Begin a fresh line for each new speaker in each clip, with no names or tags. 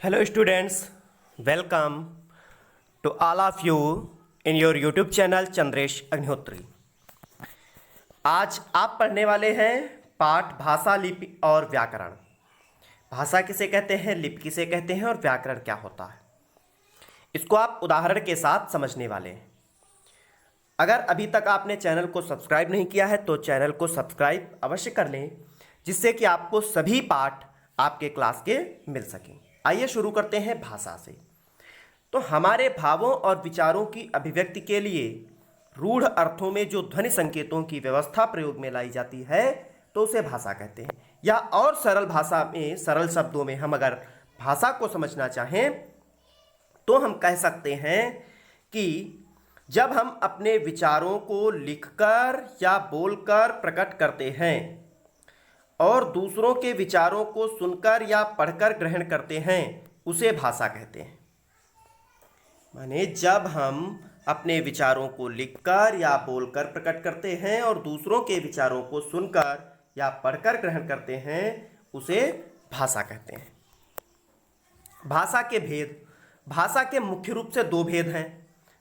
Hello students, welcome to all of you in your YouTube channel Chandresh Agnihotri. आज आप पढ़ने वाले हैं पाठ भाषा, लिपि और व्याकरण। भाषा किसे कहते हैं, लिपि किसे कहते हैं और व्याकरण क्या होता है, इसको आप उदाहरण के साथ समझने वाले हैं। अगर अभी तक आपने चैनल को सब्सक्राइब नहीं किया है तो चैनल को सब्सक्राइब अवश्य कर लें, जिससे कि आपको सभी पाठ आपके क्लास के मिल सकें। आइए शुरू करते हैं भाषा से। तो हमारे भावों और विचारों की अभिव्यक्ति के लिए रूढ़ अर्थों में जो ध्वनि संकेतों की व्यवस्था प्रयोग में लाई जाती है तो उसे भाषा कहते हैं। या और सरल भाषा में, सरल शब्दों में हम अगर भाषा को समझना चाहें तो हम कह सकते हैं कि जब हम अपने विचारों को लिखकर या बोलकर प्रकट करते हैं और दूसरों के विचारों को सुनकर या पढ़कर ग्रहण करते हैं, उसे भाषा कहते हैं। माने जब हम अपने विचारों को लिखकर या बोलकर प्रकट करते हैं और दूसरों के विचारों को सुनकर या पढ़कर ग्रहण करते हैं, उसे भाषा कहते हैं। भाषा के भेद, भाषा के मुख्य रूप से दो भेद हैं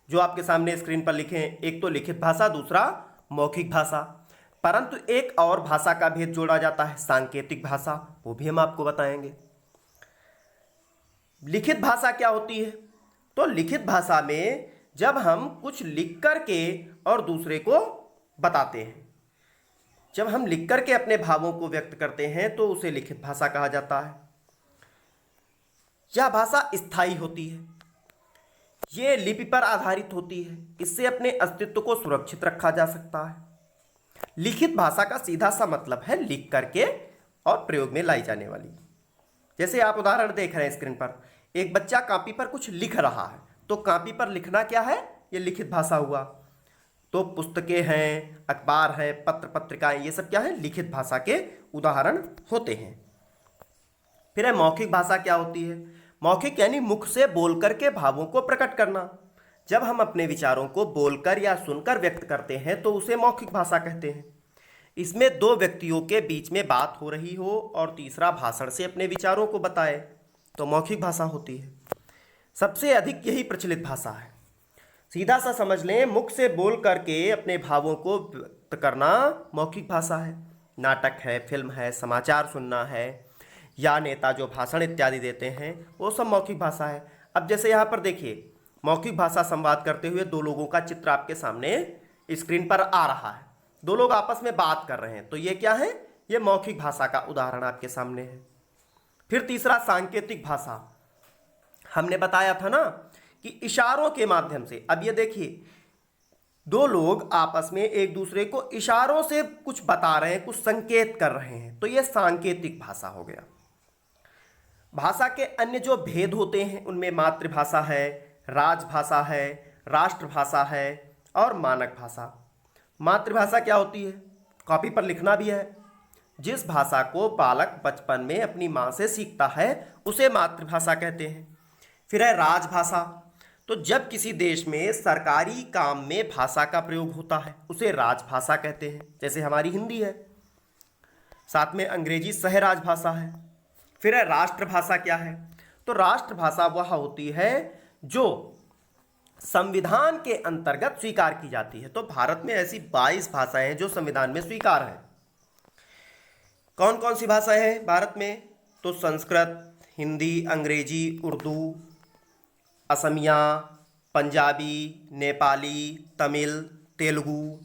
जो आपके सामने स्क्रीन पर लिखे हैं। एक तो लिखित भाषा, दूसरा मौखिक भाषा। परंतु एक और भाषा का भेद जोड़ा जाता है, सांकेतिक भाषा, वो भी हम आपको बताएंगे। लिखित भाषा क्या होती है? तो लिखित भाषा में जब हम कुछ लिख करके और दूसरे को बताते हैं, जब हम लिख करके अपने भावों को व्यक्त करते हैं तो उसे लिखित भाषा कहा जाता है। यह भाषा स्थायी होती है, ये लिपि पर आधारित होती है, इससे अपने अस्तित्व को सुरक्षित रखा जा सकता है। लिखित भाषा का सीधा सा मतलब है लिख करके और प्रयोग में लाई जाने वाली। जैसे आप उदाहरण देख रहे हैं स्क्रीन पर, एक बच्चा कॉपी पर कुछ लिख रहा है, तो कॉपी पर लिखना क्या है? ये लिखित भाषा हुआ। तो पुस्तकें हैं, अखबार है, पत्र पत्रिकाएं, ये सब क्या है? लिखित भाषा के उदाहरण होते हैं। फिर है मौखिक भाषा। क्या होती है? मौखिक यानी मुख से बोल करके भावों को प्रकट करना। जब हम अपने विचारों को बोलकर या सुनकर व्यक्त करते हैं तो उसे मौखिक भाषा कहते हैं। इसमें दो व्यक्तियों के बीच में बात हो रही हो और तीसरा भाषण से अपने विचारों को बताए तो मौखिक भाषा होती है। सबसे अधिक यही प्रचलित भाषा है। सीधा सा समझ लें, मुख से बोल करके अपने भावों को व्यक्त करना मौखिक भाषा है। नाटक है, फिल्म है, समाचार सुनना है या नेता जो भाषण इत्यादि देते हैं, वो सब मौखिक भाषा है। अब जैसे यहाँ पर देखिए, मौखिक भाषा संवाद करते हुए दो लोगों का चित्र आपके सामने स्क्रीन पर आ रहा है। दो लोग आपस में बात कर रहे हैं, तो ये क्या है? ये मौखिक भाषा का उदाहरण आपके सामने है। फिर तीसरा सांकेतिक भाषा। हमने बताया था ना कि इशारों के माध्यम से, अब ये देखिए, दो लोग आपस में एक दूसरे को इशारों से कुछ बता रहे हैं, कुछ संकेत कर रहे हैं, तो ये सांकेतिक भाषा हो गया। भाषा के अन्य जो भेद होते हैं उनमें मातृभाषा है, राजभाषा है, राष्ट्रभाषा है और मानक भाषा। मातृभाषा क्या होती है? कॉपी पर लिखना भी है। जिस भाषा को बालक बचपन में अपनी माँ से सीखता है उसे मातृभाषा कहते हैं। फिर है राजभाषा। तो जब किसी देश में सरकारी काम में भाषा का प्रयोग होता है उसे राजभाषा कहते हैं, जैसे हमारी हिंदी है। साथ में अंग्रेजी सह राजभाषा है। फिर है राष्ट्रभाषा। क्या है? तो राष्ट्रभाषा वह होती है जो संविधान के अंतर्गत स्वीकार की जाती है। तो भारत में ऐसी 22 भाषाएं हैं जो संविधान में स्वीकार है। कौन कौन सी भाषाएं हैं भारत में? तो संस्कृत, हिंदी, अंग्रेजी, उर्दू, असमिया, पंजाबी, नेपाली, तमिल, तेलुगु,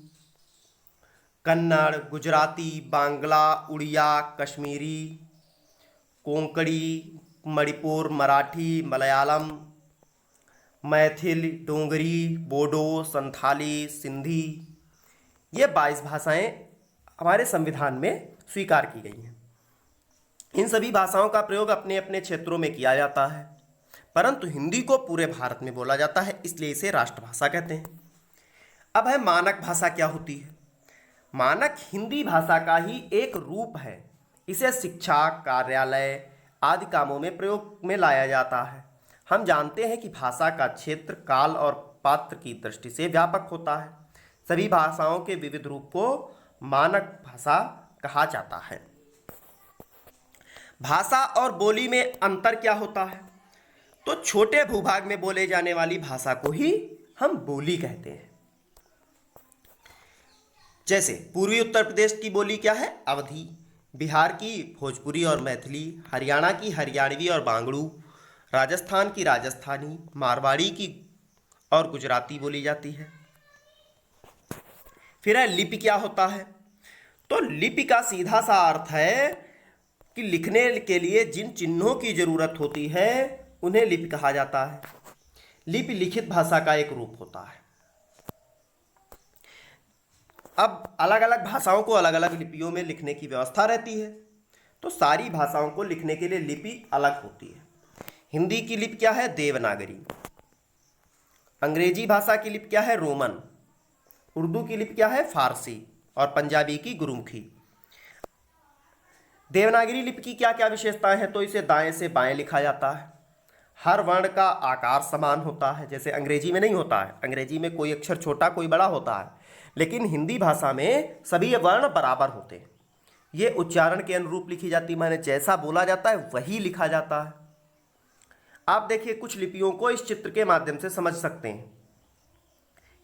कन्नड़, गुजराती, बांग्ला, उड़िया, कश्मीरी, कोंकणी, मणिपुर, मराठी, मलयालम, मैथिल, डोगरी, बोडो, संथाली, सिंधी, ये 22 भाषाएं हमारे संविधान में स्वीकार की गई हैं। इन सभी भाषाओं का प्रयोग अपने अपने क्षेत्रों में किया जाता है, परंतु हिंदी को पूरे भारत में बोला जाता है, इसलिए इसे राष्ट्रभाषा कहते हैं। अब है मानक भाषा। क्या होती है? मानक हिंदी भाषा का ही एक रूप है। इसे शिक्षा, कार्यालय आदि कामों में प्रयोग में लाया जाता है। हम जानते हैं कि भाषा का क्षेत्र काल और पात्र की दृष्टि से व्यापक होता है। सभी भाषाओं के विविध रूप को मानक भाषा कहा जाता है। भाषा और बोली में अंतर क्या होता है? तो छोटे भूभाग में बोले जाने वाली भाषा को ही हम बोली कहते हैं। जैसे पूर्वी उत्तर प्रदेश की बोली क्या है? अवधी। बिहार की भोजपुरी और मैथिली, हरियाणा की हरियाणवी और बांगड़ू, राजस्थान की राजस्थानी, मारवाड़ी की और गुजराती बोली जाती है। फिर है लिपि। क्या होता है? तो लिपि का सीधा सा अर्थ है कि लिखने के लिए जिन चिन्हों की जरूरत होती है उन्हें लिपि कहा जाता है। लिपि लिखित भाषा का एक रूप होता है। अब अलग अलग भाषाओं को अलग अलग लिपियों में लिखने की व्यवस्था रहती है, तो सारी भाषाओं को लिखने के लिए लिपि अलग होती है। हिंदी की लिपि क्या है? देवनागरी। अंग्रेजी भाषा की लिपि क्या है? रोमन। उर्दू की लिपि क्या है? फारसी। और पंजाबी की गुरुमुखी। देवनागरी लिपि की क्या क्या विशेषताएं हैं? तो इसे दाएं से बाएं लिखा जाता है। हर वर्ण का आकार समान होता है, जैसे अंग्रेजी में नहीं होता है। अंग्रेजी में कोई अक्षर छोटा कोई बड़ा होता है, लेकिन हिंदी भाषा में सभी वर्ण बराबर होते हैं। ये उच्चारण के अनुरूप लिखी जाती है, माने जैसा बोला जाता है वही लिखा जाता है। आप देखिए कुछ लिपियों को इस चित्र के माध्यम से समझ सकते हैं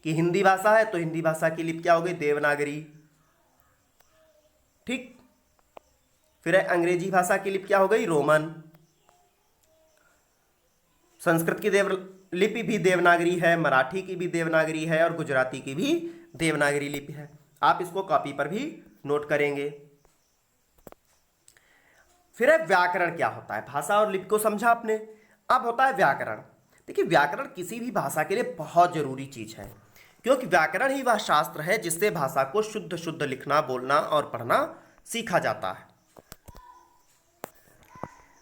कि हिंदी भाषा है तो हिंदी भाषा की लिपि क्या हो गई? देवनागरी। ठीक। फिर है अंग्रेजी भाषा की लिपि क्या हो गई? रोमन। संस्कृत की लिपि भी देवनागरी है, मराठी की भी देवनागरी है और गुजराती की भी देवनागरी लिपि है। आप इसको कॉपी पर भी नोट करेंगे। फिर है व्याकरण। क्या होता है? भाषा और लिपि को समझा आपने, अब होता है व्याकरण। देखिए व्याकरण किसी भी भाषा के लिए बहुत जरूरी चीज है, क्योंकि व्याकरण ही वह शास्त्र है जिससे भाषा को शुद्ध शुद्ध लिखना, बोलना और पढ़ना सीखा जाता है।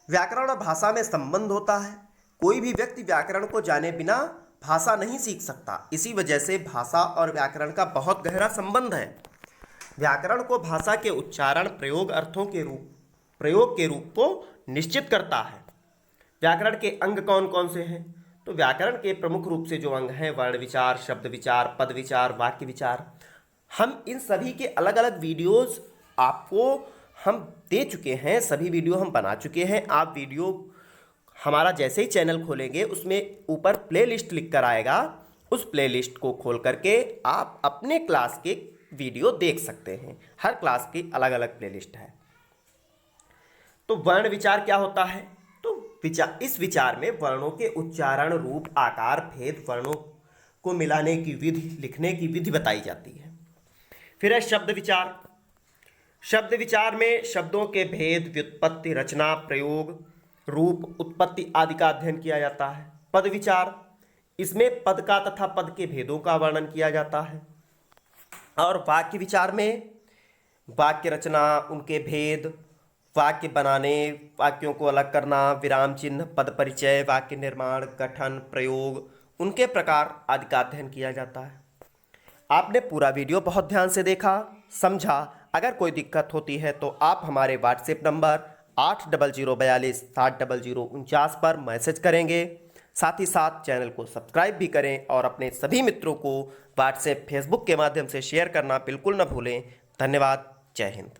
व्याकरण और भाषा में संबंध होता है। कोई भी व्यक्ति व्याकरण को जाने बिना भाषा नहीं सीख सकता। इसी वजह से भाषा और व्याकरण का बहुत गहरा संबंध है। व्याकरण को भाषा के उच्चारण, प्रयोग, अर्थों के प्रयोग के रूप को निश्चित करता है। व्याकरण के अंग कौन कौन से हैं? तो व्याकरण के प्रमुख रूप से जो अंग हैं, वर्ण विचार, शब्द विचार, पद विचार, वाक्य विचार। हम इन सभी के अलग अलग वीडियोस आपको हम दे चुके हैं, सभी वीडियो हम बना चुके हैं। आप वीडियो हमारा जैसे ही चैनल खोलेंगे उसमें ऊपर प्लेलिस्ट लिख कर आएगा, उस प्लेलिस्ट को खोल करके आप अपने क्लास के वीडियो देख सकते हैं। हर क्लास की अलग अलग प्लेलिस्ट है। तो वर्ण विचार क्या होता है? तो इस विचार में वर्णों के उच्चारण, रूप, आकार, भेद, वर्णों को मिलाने की विधि, लिखने की विधि बताई जाती है। फिर है शब्द विचार। शब्द विचार में शब्दों के भेद, व्युत्पत्ति, रचना, प्रयोग, रूप, उत्पत्ति आदि का अध्ययन किया जाता है। पद विचार, इसमें पद का तथा पद के भेदों का वर्णन किया जाता है। और वाक्य विचार में वाक्य रचना, उनके भेद, वाक्य बनाने, वाक्यों को अलग करना, विराम चिन्ह, पद परिचय, वाक्य निर्माण, गठन, प्रयोग, उनके प्रकार आदि का अध्ययन किया जाता है। आपने पूरा वीडियो बहुत ध्यान से देखा, समझा। अगर कोई दिक्कत होती है तो आप हमारे व्हाट्सएप नंबर 8042 600049 पर मैसेज करेंगे। साथ ही साथ चैनल को सब्सक्राइब भी करें और अपने सभी मित्रों को व्हाट्सएप, फेसबुक के माध्यम से शेयर करना बिल्कुल न भूलें। धन्यवाद। जय हिंद।